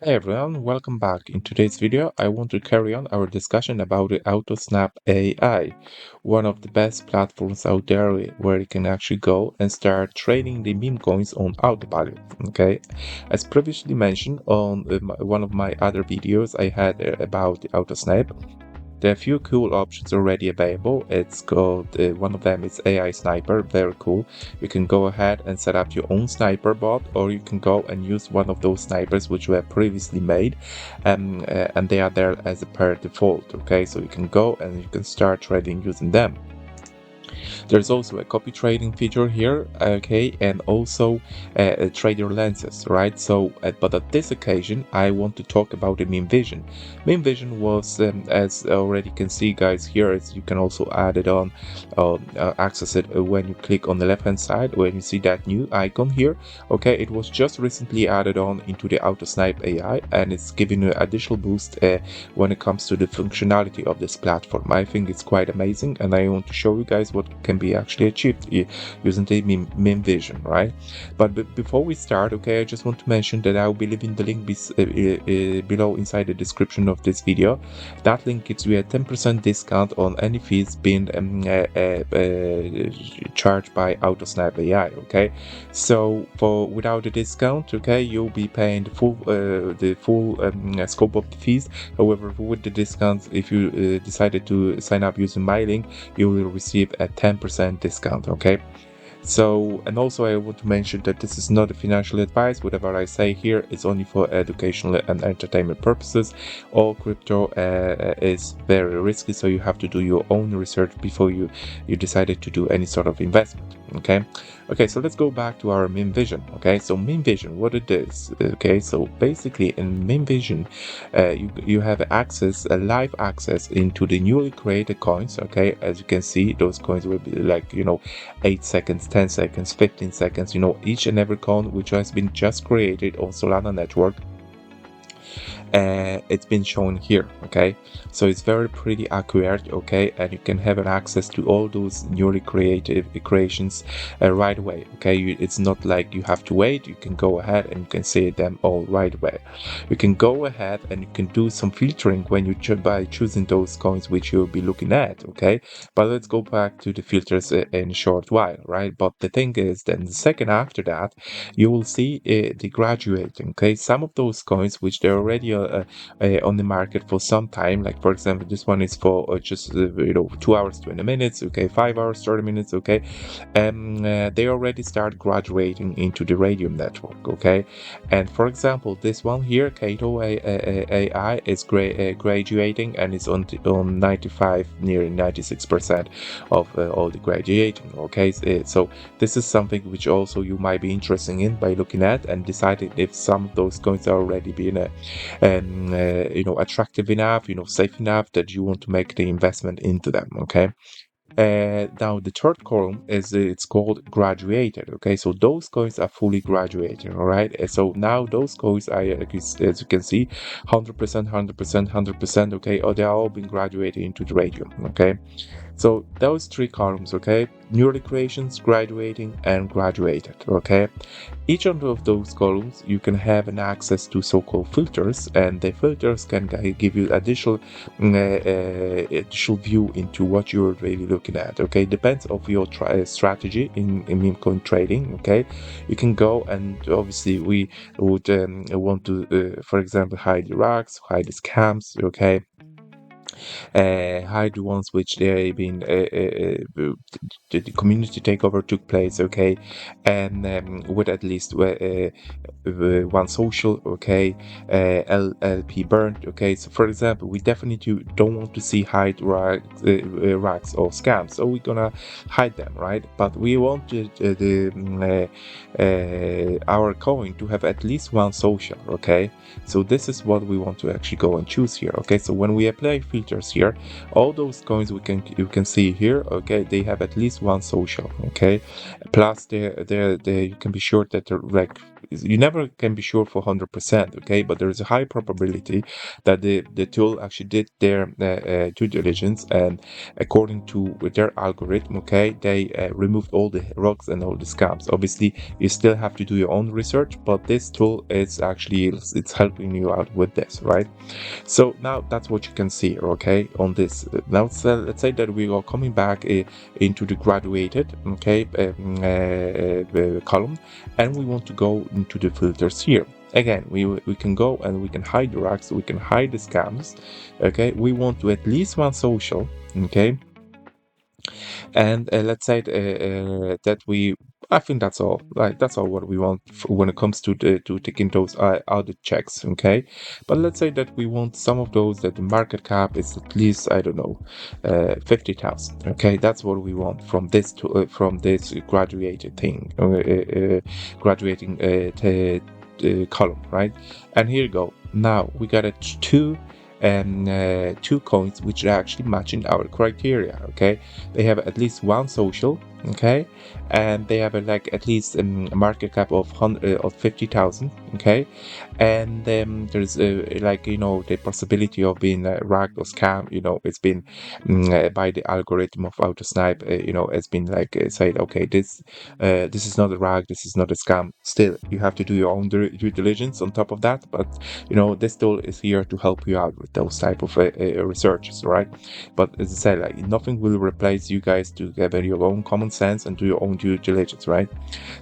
Hey everyone, welcome back. In today's video, I want to carry on our discussion about the Autosnipe AI, one of the best platforms out there where you can actually go and start trading the meme coins on autopilot. Okay, as previously mentioned on one of my other videos I had about the Autosnipe. There are a few cool options already available. It's called, one of them is AI Sniper, very cool. You can go ahead and set up your own sniper bot, or you can go and use one of those snipers which were previously made, and they are there as a per default. Okay, so you can go and you can start trading using them. There's also a copy trading feature here, okay, and also trader lenses, right? So, but at this occasion, I want to talk about the MemeVision. MemeVision was, as already can see, guys, here is you can also add it on, access it when you click on the left-hand side when you see that new icon here. Okay, it was just recently added on into the Autosnipe AI, and it's giving you additional boost when it comes to the functionality of this platform. I think it's quite amazing, and I want to show you guys what can be actually achieved using the MemeVision, right? But before we start, okay, I just want to mention that I'll be leaving the link below inside the description of this video. That link gives you a 10% discount on any fees being charged by Autosnipe AI, okay? So without a discount, okay, you'll be paying the full scope of the fees. However, with the discounts, if you decided to sign up using my link, you will receive a 10% discount, okay? So, and also I want to mention that this is not a financial advice. Whatever I say here is only for educational and entertainment purposes. All crypto is very risky, so you have to do your own research before you decided to do any sort of investment. Okay, so let's go back to our MemeVision. Okay, so MemeVision, what it is. Okay, so basically in MemeVision, you have access, a live access into the newly created coins. Okay, as you can see, those coins will be like 8 seconds, 10 seconds, 15 seconds, each and every coin which has been just created on Solana network. It's been shown here, okay? So it's very pretty accurate, okay? And you can have an access to all those newly created creations right away, okay? It's not like you have to wait. You can go ahead and you can see them all right away. You can go ahead and you can do some filtering when you by choosing those coins which you'll be looking at, okay? But let's go back to the filters in a short while, right? But the thing is, then the second after that, you will see the graduating, okay? Some of those coins which they're already on the market for some time, like for example this one is for just 2 hours 20 minutes, okay, 5 hours 30 minutes, okay, they already start graduating into the radium network, okay? And for example this one here, Kato AI, is graduating and is on 95, nearly 96% of all the graduating, okay? So this is something which also you might be interested in by looking at and deciding if some of those coins are already being attractive enough, safe enough that you want to make the investment into them, okay? Now the third column is it's called graduated, okay? So those coins are fully graduated, all right? So now those coins are, as you can see, 100%, 100%, 100%, okay? Or they are all being graduated into the radium, okay? So those three columns, okay? Newly creations, graduating, and graduated, okay? Each one of those columns, you can have an access to so-called filters, and the filters can give you additional view into what you're really looking at, okay? Depends of your strategy in meme coin trading, okay? You can go and obviously we would want to, for example, hide the rocks, hide the scams, okay? Hide the ones which they been the community takeover took place, okay, and with at least one social, okay, LP burned, okay. So for example, we definitely don't want to see hide racks or scams, so we're gonna hide them, right? But we want our coin to have at least one social, okay. So this is what we want to actually go and choose here, okay. So when we apply filters here, all those coins you can see here, okay, they have at least one social, okay. Plus you can be sure that they're like you never can be sure for 100%, okay, but there is a high probability that the tool actually did their due diligence, and according to their algorithm, okay, they removed all the rogues and all the scams. Obviously you still have to do your own research, but this tool is actually it's helping you out with this, right? So now that's what you can see, okay, on this. Now let's say that we are coming back into the graduated, okay, column, and we want to go into the filters here. Again, we can go and we can hide the racks, we can hide the scams, okay. We want to at least one social, okay, and let's say that I think that's all. Like that's all what we want when it comes to taking those audit checks, okay. But let's say that we want some of those that the market cap is at least, I don't know, 50,000. Okay, that's what we want from this graduated thing, graduating column, right? And here you go. Now we got two coins which are actually matching our criteria, okay. They have at least one social, okay, and they have like at least a market cap of 50,000, okay, and there's like, you know, the possibility of being ragged or scammed. You know, it's been by the algorithm of Autosnipe, you know, it's been like said, okay, this is not a rag, this is not a scam. Still, you have to do your own due diligence on top of that, but you know, this tool is here to help you out with those type of researches, right? But as I said, like, nothing will replace you guys to have your own common sense and do your own due diligence, right?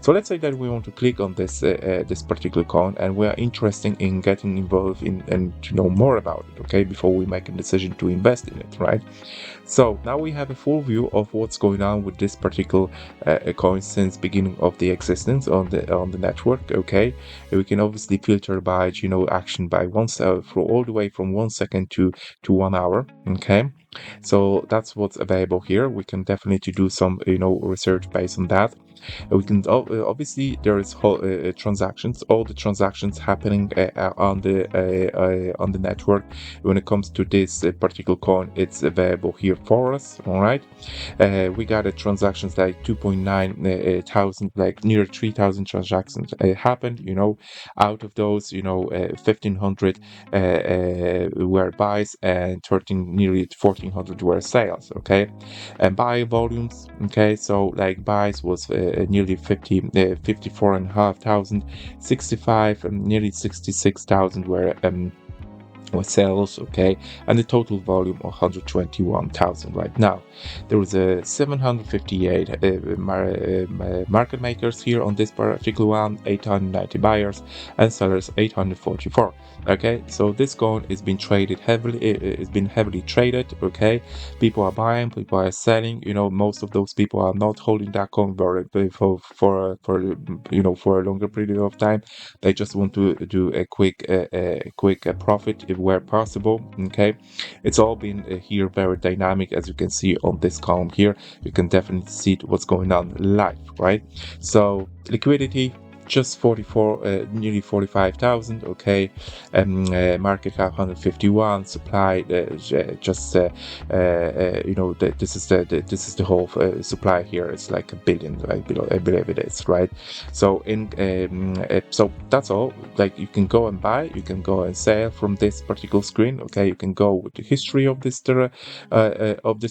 So let's say that we want to click on this this particular coin, and we are interested in getting involved in and to know more about it, okay, before we make a decision to invest in it, right? So now we have a full view of what's going on with this particular coin since beginning of the existence on the network, okay. We can obviously filter by, you know, action by for all the way from 1 second to 1 hour, okay. So that's what's available here. We can definitely do some, you know, research based on that. We can obviously there is transactions, all the transactions happening on the network. When it comes to this particular coin, it's available here for us. All right, we got transactions like 2.9 thousand, like near 3,000 transactions happened. You know, out of those, you know, 1,500 were buys and nearly 1,400 were sales. Okay, and buy volumes. Okay, so like buys was nearly 54,500, 65 and nearly 66,000 were sales, okay, and the total volume of 121,000 right now. There was a 758 market makers here on this particular one, 890 buyers and sellers, 844. Okay, so this coin is being traded heavily. It's been heavily traded. Okay, people are buying, people are selling. You know, most of those people are not holding that coin for you know, for a longer period of time. They just want to do a quick profit where possible. Okay, it's all been here very dynamic, as you can see on this column here. You can definitely see what's going on live, right? So liquidity just 44, nearly 45,000. Okay, market cap 151, supply just you know, this is the whole supply here. It's like 1 billion, I believe it is, right? So so that's all. Like, you can go and buy, you can go and sell from this particular screen. Okay, you can go with the history of this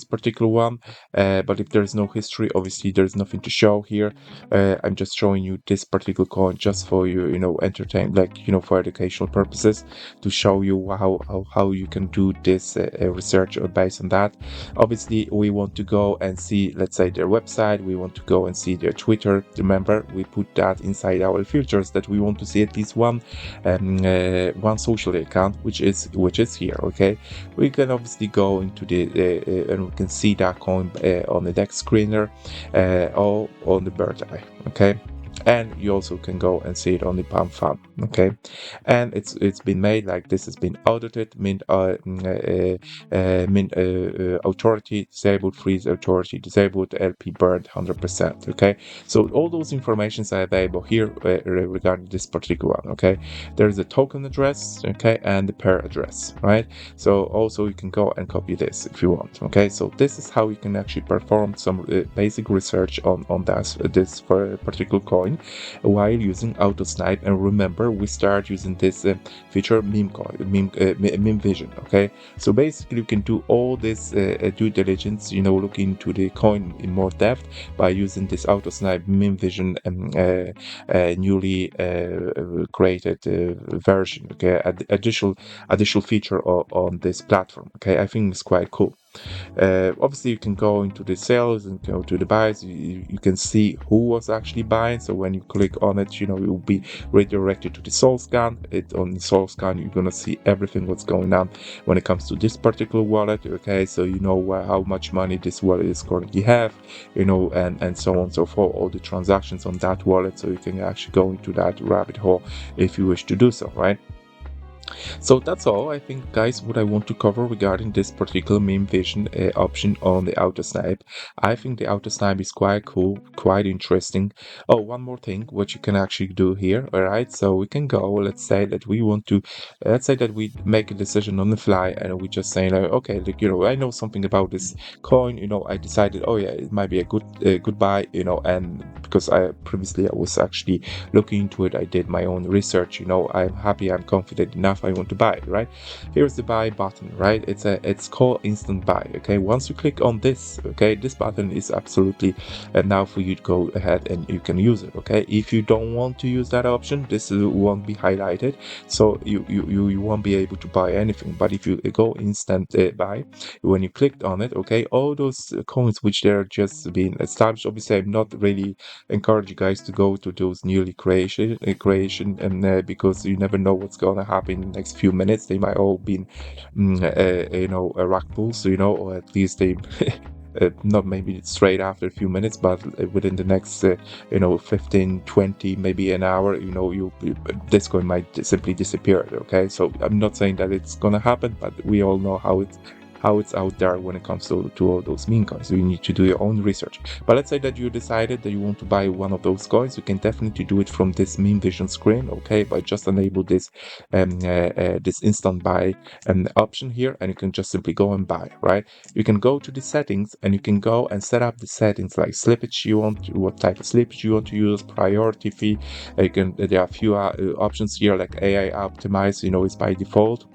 particular one, but if there's no history, obviously there's nothing to show here. I'm just showing you this particular coin just for you, you know, entertain, like, you know, for educational purposes, to show you how you can do this research based on that. Obviously we want to go and see, let's say, their website, we want to go and see their Twitter. Remember, we put that inside our filters, that we want to see at least one social account, which is here. Okay, we can obviously go into the and we can see that coin on the deck screener or on the bird eye. Okay, and you also can go and see it on the palm farm. Okay, and it's been made like this, has been audited, mint authority disabled, freeze authority disabled, LP burned 100%. Okay, so all those informations are available here regarding this particular one. Okay, there's a token address, okay, and the pair address, right? So also you can go and copy this if you want. Okay, so this is how you can actually perform some basic research on this particular coin coin while using Autosnipe. And remember, we start using this feature MemeVision. Okay, so basically you can do all this due diligence, look into the coin in more depth by using this Autosnipe MemeVision newly created version. Okay, additional feature on this platform. Okay, I think it's quite cool. Obviously you can go into the sales and go to the buys. You can see who was actually buying, so when you click on it, it will be redirected to the soul scan. On the soul scan you're gonna see everything what's going on when it comes to this particular wallet. Okay, so how much money this wallet is currently have, and so on and so forth, all the transactions on that wallet, so you can actually go into that rabbit hole if you wish to do so, right? So that's all, I think, guys, what I want to cover regarding this particular MemeVision option on the Autosnipe. I think the Autosnipe is quite cool, quite interesting. Oh, one more thing, what you can actually do here, all right? So we can go, let's say that we make a decision on the fly, and we just say, like, okay, look, I know something about this coin, I decided, oh yeah, it might be a good buy, and because I was actually looking into it, I did my own research, I'm happy, I'm confident enough, I want to buy it, right? Here's the buy button, right? It's called instant buy. Okay, once you click on this, okay, this button is absolutely now for you to go ahead and you can use it. Okay, if you don't want to use that option, this won't be highlighted, so you won't be able to buy anything. But if you go instant buy, when you clicked on it, okay, all those coins which they're just being established, obviously I'm not really encourage you guys to go to those newly creation and because you never know what's going to happen in the next few minutes. They might all be a rug pulls, or at least they not maybe straight after a few minutes, but within the next 15, 20, maybe an hour, this coin might simply disappear. Okay, so I'm not saying that it's gonna happen, but we all know how it's out there when it comes to all those meme coins. So you need to do your own research. But let's say that you decided that you want to buy one of those coins, you can definitely do it from this MemeVision screen, okay, by just enable this this instant buy option here, and you can just simply go and buy, right? You can go to the settings and you can go and set up the settings like slippage what type of slippage you want to use, priority fee. There are a few options here like AI optimize, is by default.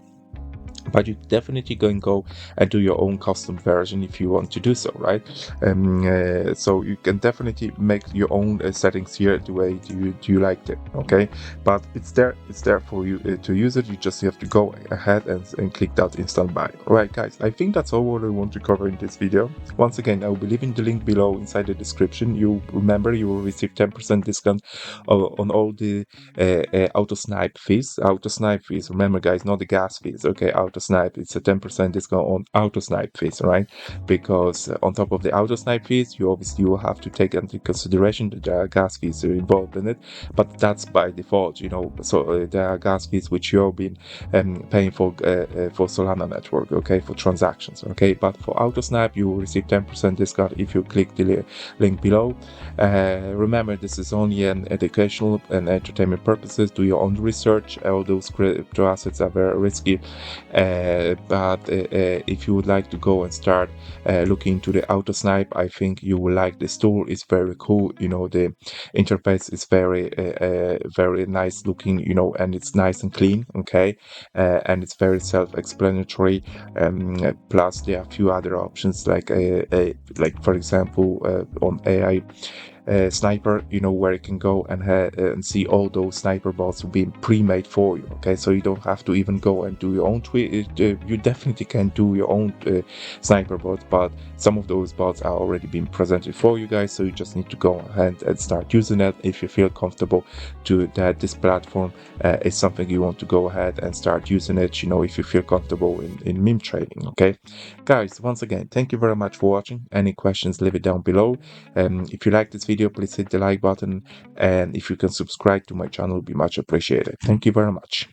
But you definitely can go and do your own custom version if you want to do so, right? So you can definitely make your own settings here the way you like it, okay? But it's there for you to use it. You just have to go ahead and click that instant buy. All right, guys, I think that's all what I want to cover in this video. Once again, I will be leaving the link below inside the description. You remember, you will receive 10% discount on all the Autosnipe fees. Autosnipe fees, remember, guys, not the gas fees, okay? Autosnipe, it's a 10% discount on Autosnipe fees, right? Because on top of the Autosnipe fees, you obviously will have to take into consideration that there are gas fees involved in it, but that's by default, so there are gas fees which you've been paying for Solana network, okay, for transactions, okay? But for Autosnipe, you will receive 10% discount if you click the link below. Remember, this is only an educational and entertainment purposes. Do your own research. All those crypto assets are very risky, but if you would like to go and start looking into the Autosnipe, I think you will like this tool. It's very cool. The interface is very nice looking, and it's nice and clean, okay, and it's very self-explanatory. Plus there are a few other options like for example on AI sniper, where you can go and see all those sniper bots being pre-made for you, okay? So you don't have to even go and do your own you definitely can do your own sniper bots, but some of those bots are already being presented for you guys, so you just need to go ahead and start using it if you feel comfortable that this platform is something you want to go ahead and start using it, if you feel comfortable in meme trading, okay? Guys, once again, thank you very much for watching. Any questions, leave it down below. If you like this video, please hit the like button, and if you can subscribe to my channel, it would be much appreciated. Thank you very much.